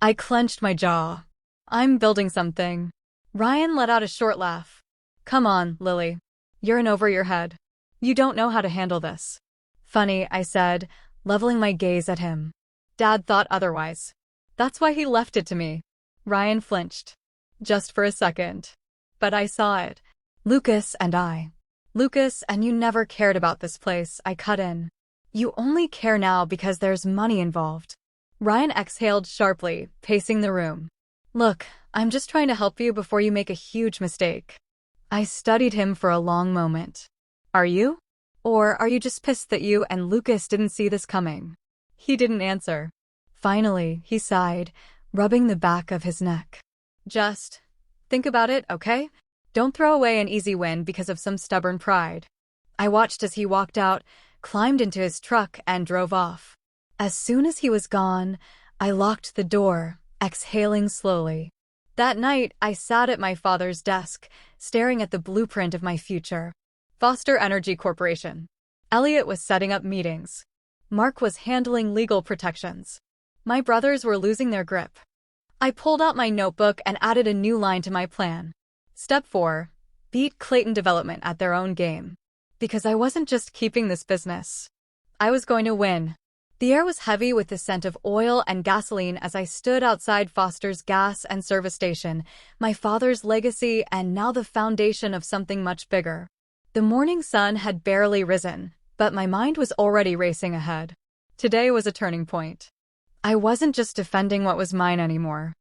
I clenched my jaw. "I'm building something." Ryan let out a short laugh. "Come on, Lily. You're in over your head. You don't know how to handle this." "Funny," I said, leveling my gaze at him. "Dad thought otherwise. That's why he left it to me." Ryan flinched. Just for a second. But I saw it. "Lucas and I." "Lucas, and you never cared about this place," I cut in. "You only care now because there's money involved." Ryan exhaled sharply, pacing the room. "Look, I'm just trying to help you before you make a huge mistake." I studied him for a long moment. "Are you? Or are you just pissed that you and Lucas didn't see this coming?" He didn't answer. Finally, he sighed, rubbing the back of his neck. "Just think about it, okay? Don't throw away an easy win because of some stubborn pride." I watched as he walked out, climbed into his truck, and drove off. As soon as he was gone, I locked the door, exhaling slowly. That night, I sat at my father's desk, staring at the blueprint of my future. Foster Energy Corporation. Elliot was setting up meetings. Mark was handling legal protections. My brothers were losing their grip. I pulled out my notebook and added a new line to my plan. Step 4. Beat Clayton Development at their own game. Because I wasn't just keeping this business. I was going to win. The air was heavy with the scent of oil and gasoline as I stood outside Foster's gas and service station, my father's legacy and now the foundation of something much bigger. The morning sun had barely risen, but my mind was already racing ahead. Today was a turning point. I wasn't just defending what was mine anymore.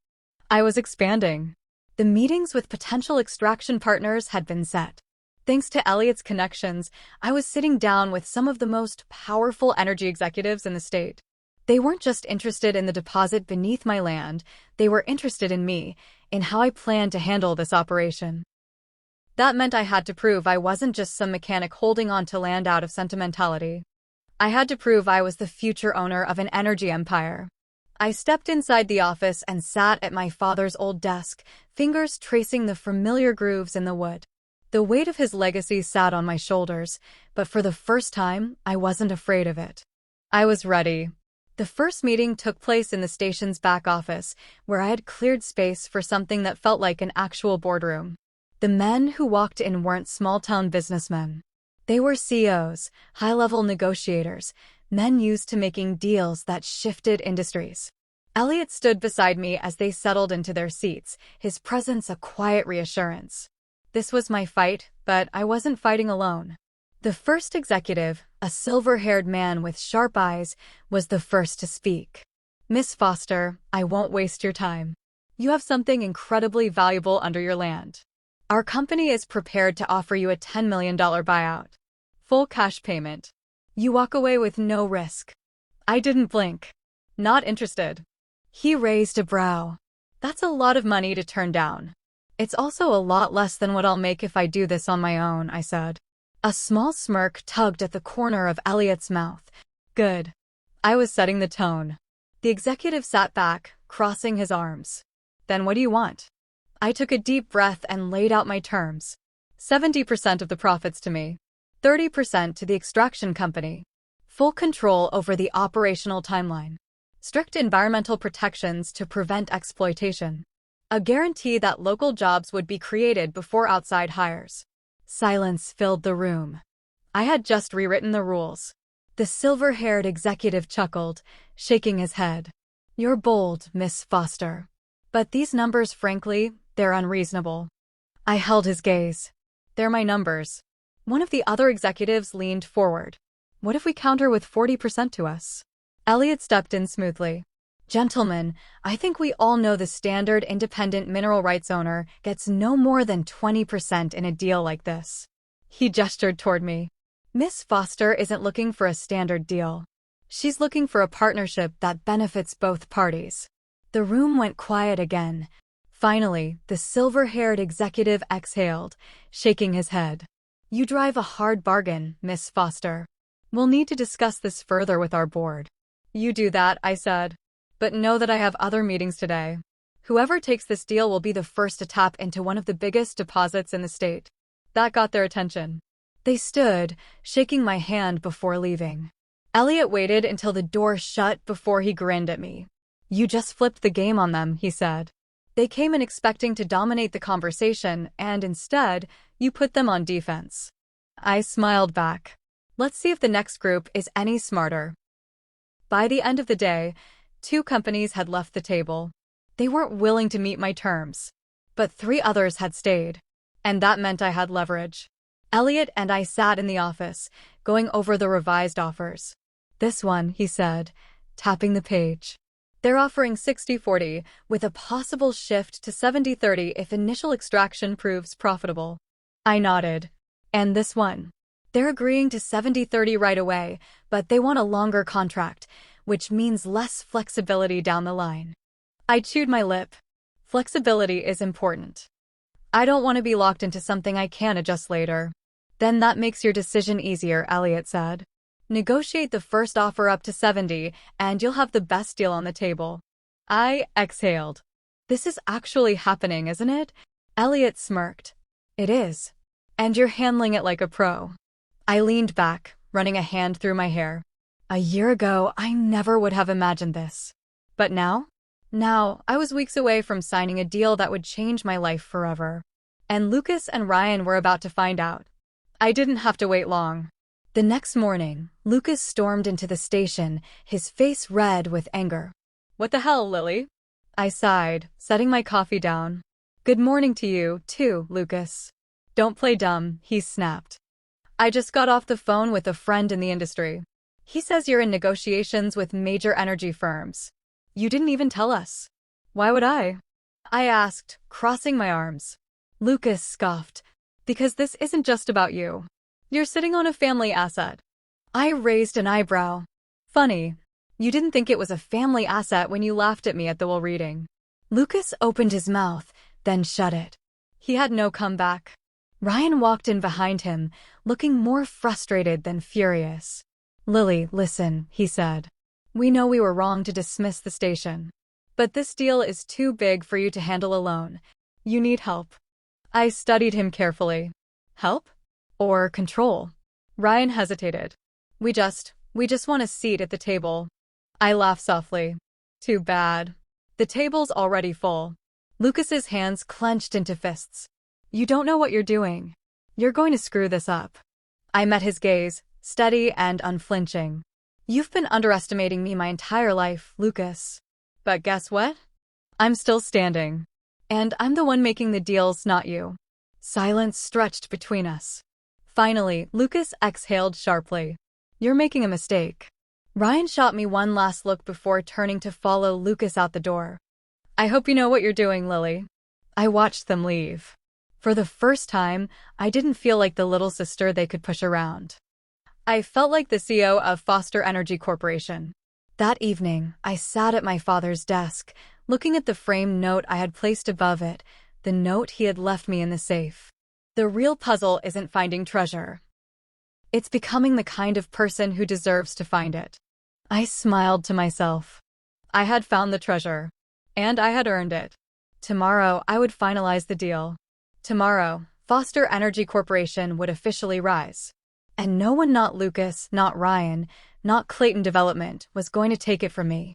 I was expanding. The meetings with potential extraction partners had been set. Thanks to Elliot's connections, I was sitting down with some of the most powerful energy executives in the state. They weren't just interested in the deposit beneath my land, they were interested in me, in how I planned to handle this operation. That meant I had to prove I wasn't just some mechanic holding on to land out of sentimentality. I had to prove I was the future owner of an energy empire. I stepped inside the office and sat at my father's old desk, fingers tracing the familiar grooves in the wood. The weight of his legacy sat on my shoulders, but for the first time, I wasn't afraid of it. I was ready. The first meeting took place in the station's back office, where I had cleared space for something that felt like an actual boardroom. The men who walked in weren't small-town businessmen. They were CEOs, high-level negotiators, men used to making deals that shifted industries. Elliot stood beside me as they settled into their seats, his presence a quiet reassurance. This was my fight, but I wasn't fighting alone. The first executive, a silver-haired man with sharp eyes, was the first to speak. "Miss Foster, I won't waste your time. You have something incredibly valuable under your land. Our company is prepared to offer you a $10 million buyout. Full cash payment. You walk away with no risk." I didn't blink. "Not interested." He raised a brow. "That's a lot of money to turn down." "It's also a lot less than what I'll make if I do this on my own," I said. A small smirk tugged at the corner of Elliot's mouth. "Good." I was setting the tone. The executive sat back, crossing his arms. "Then what do you want?" I took a deep breath and laid out my terms. 70% of the profits to me. 30% to the extraction company. Full control over the operational timeline. Strict environmental protections to prevent exploitation. A guarantee that local jobs would be created before outside hires. Silence filled the room. I had just rewritten the rules. The silver-haired executive chuckled, shaking his head. "You're bold, Miss Foster. But these numbers, frankly, they're unreasonable." I held his gaze. They're my numbers. One of the other executives leaned forward. What if we counter with 40% to us? Elliot stepped in smoothly. Gentlemen, I think we all know the standard independent mineral rights owner gets no more than 20% in a deal like this. He gestured toward me. Miss Foster isn't looking for a standard deal. She's looking for a partnership that benefits both parties. The room went quiet again. Finally, the silver-haired executive exhaled, shaking his head. You drive a hard bargain, Miss Foster. We'll need to discuss this further with our board. You do that, I said. But know that I have other meetings today. Whoever takes this deal will be the first to tap into one of the biggest deposits in the state. That got their attention. They stood, shaking my hand before leaving. Elliot waited until the door shut before he grinned at me. You just flipped the game on them, he said. They came in expecting to dominate the conversation, and instead, you put them on defense. I smiled back. Let's see if the next group is any smarter. By the end of the day, 2 companies had left the table. They weren't willing to meet my terms. But 3 others had stayed. And that meant I had leverage. Elliot and I sat in the office, going over the revised offers. This one, he said, tapping the page. They're offering 60-40, with a possible shift to 70-30 if initial extraction proves profitable. I nodded. And this one? They're agreeing to 70-30 right away, but they want a longer contract, which means less flexibility down the line. I chewed my lip. Flexibility is important. I don't want to be locked into something I can't adjust later. Then that makes your decision easier, Elliot said. Negotiate the first offer up to 70, and you'll have the best deal on the table. I exhaled. This is actually happening, isn't it? Elliot smirked. It is. And you're handling it like a pro. I leaned back, running a hand through my hair. A year ago, I never would have imagined this. But now? Now, I was weeks away from signing a deal that would change my life forever. And Lucas and Ryan were about to find out. I didn't have to wait long. The next morning, Lucas stormed into the station, his face red with anger. What the hell, Lily? I sighed, setting my coffee down. Good morning to you, too, Lucas. Don't play dumb, he snapped. I just got off the phone with a friend in the industry. He says you're in negotiations with major energy firms. You didn't even tell us. Why would I? I asked, crossing my arms. Lucas scoffed. Because this isn't just about you. You're sitting on a family asset. I raised an eyebrow. Funny. You didn't think it was a family asset when you laughed at me at the will reading. Lucas opened his mouth, then shut it. He had no comeback. Ryan walked in behind him, looking more frustrated than furious. Lily, listen, he said. We know we were wrong to dismiss the station. But this deal is too big for you to handle alone. You need help. I studied him carefully. Help? Or control? Ryan hesitated. We just want a seat at the table. I laughed softly. Too bad. The table's already full. Lucas's hands clenched into fists. You don't know what you're doing. You're going to screw this up. I met his gaze, steady and unflinching. You've been underestimating me my entire life, Lucas. But guess what? I'm still standing. And I'm the one making the deals, not you. Silence stretched between us. Finally, Lucas exhaled sharply. You're making a mistake. Ryan shot me one last look before turning to follow Lucas out the door. I hope you know what you're doing, Lily. I watched them leave. For the first time, I didn't feel like the little sister they could push around. I felt like the CEO of Foster Energy Corporation. That evening, I sat at my father's desk, looking at the framed note I had placed above it, the note he had left me in the safe. The real puzzle isn't finding treasure. It's becoming the kind of person who deserves to find it. I smiled to myself. I had found the treasure. And I had earned it. Tomorrow, I would finalize the deal. Tomorrow, Foster Energy Corporation would officially rise. And no one, not Lucas, not Ryan, not Clayton Development, was going to take it from me.